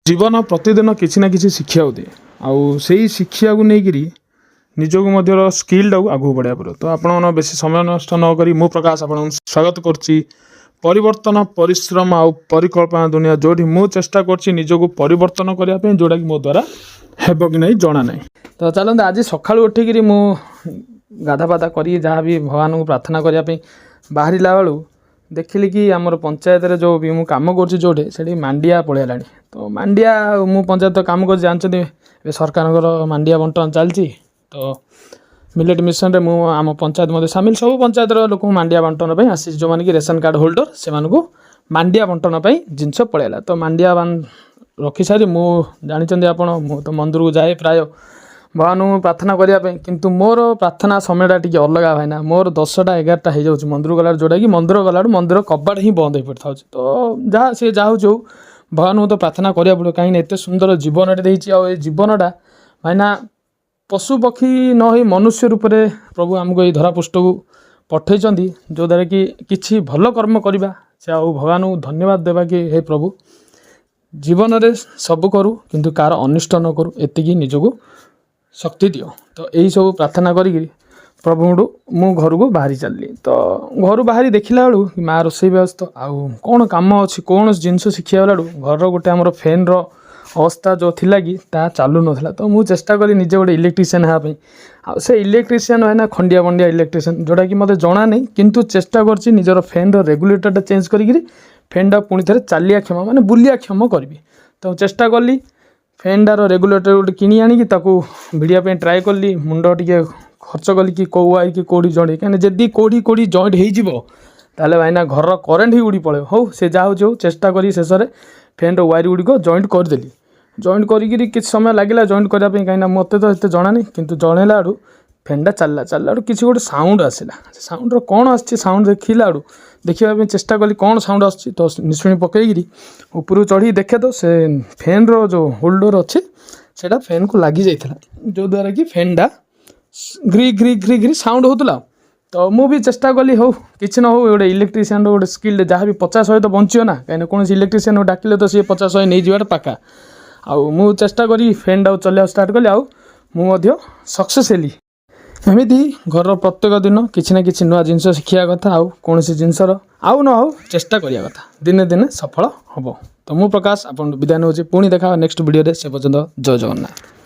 जीवन प्रतिदिन किसी ना किसी शिक्षा दिए आउ से शिक्षा को लेकिरी निजक मध्य स्किल टाक आगू बढ़ाया पड़े। तो आपण बेसी समय नष्ट नक मु प्रकाश आप स्वागत करुच्ची परिवर्तन परिश्रम आउ परिकल्पना दुनिया जोटी मु चेष्टा करछि निजक परिवर्तन करने जोटा कि मो द्वारा हेब कि नहीं जना नहीं। तो चलते आज सका उठिकी मु गाधापाधा करी जहाँ भी भगवान को प्रार्थना करने बाहरला बेलू देखिली कि आमर पंचायत जो भी मु काम कर जोटे से मांडिया पलैला। तो मांडिया मु पंचायत काम कर जानते सरकार मांडिया बंटन चलती। तो मिलेट मिशन रे मु आम पंचायत मध्य सामिल सब पंचायत लोक मांडिया बंटन पर आसी जो मैंने कि रेशन कार्ड होल्डर से मांडिया बंटन पर जिनस पलैला। तो मांडिया रखी सारी मु जानी आपण मु तो मंदिर को जाए प्राय भगवान को प्रार्थना करने किंतु मोर प्रार्थना समय टी अलग भाईना मोर 10टा 11टा हो जाऊँ मंदिर गला जोटा कि मंदिर गला मंदिर कबाट ही बंद हो पड़ था। तो जहाँ सी जहाँ जो भगवान को तो प्रार्थना करा पड़ो कहीं एत सुंदर जीवनटे देती जीवनटा भाईना पशु पक्षी न हो मनुष्य रूप से प्रभु आमको ये धरापृष्ठ को पठे जो द्वारा कि किसी भल कर्म करवा से भगवान को धन्यवाद देवा कि हे प्रभु जीवन में सब करूँ किंतु कार अनिष्ट न करूँ एतिकी निजको शक्ति दियो। तो यही सब प्रार्थना करी प्रभु मु घर को बाहरी चलली। तो घर बाहरी देखला बेलू माँ रोसई व्यस्त आउ कौन कम अच्छी कौन जिनस शिखा बेलू घर गोटे आमर फैन अवस्था जो थिला कि ता चालू नाला। तो मुझे चेष्टा कली निजे गोटे इलेक्ट्रीशियन हाँपाई आ से इलेक्ट्रीशियन है ना खंडिया बंडिया इलेक्ट्रीशियन जोटा कि मत जना नहीं किंतु चेष्टा कर निजर फैन रेगुलेटर चेंज करी फैन पुणी थे चलिया क्षम माने बुलिया क्षम करी। तो चेष्टा कली फैनटार रेगुलेटर गोटे किणी आनिकी भिड़िया ट्राए कली मुंड टे खर्च कली कि कौ वायर कि कौटी जॉइंट कहीं जदि कौटी कौटी जॉइंट हो भाईना घर करेन्ट ही उड़ी पड़े हो से जहाँ हो चेष्टा करी शेष में फैन वायर गुड़िक जॉइंट करदेली। जॉइंट करी किसी समय लगे जॉइंट करने कहीं मत तो ये जना नहीं किंतु जनला आड़ फैनटा चलला किसी गोटे साउंड आसला साउंड कौन आउंड देखला देखा चेष्टा कली कौन साउंड आस तो निशुणी पकईकि ऊपर चढ़ी देखे तो से फैन जो होल्डर अच्छे से फैन को लगी जाता जो द्वारा कि फैनटा घ्री घ्री घ्री घ्री साउंड होता। तो मु भी चेष्टा कली हो किसी न हो गोटे इलेक्ट्रीशियन गोटे स्किल जहाँ भी 50-100 तो बंचो ना कहीं कौन इलेक्ट्रीशियन डाकिले तो सी 50-100 नहीं जावार पाका आउ मु चेष्टा करी फैनटा चलवा स्टार्ट कली आउ मु सक्सेस हेली। एमती घर प्रत्येक दिन किसी ना कि नुआ जिनस शिखा कथा आउ कौन जिनसर आउ न हो चेष्टा करिया कथा दिने दिने सफल हम। तो मु प्रकाश आप विदाय नौचे पुणी देखा नेक्स्ट वीडियो से पर्यंत जय जगन्नाथ।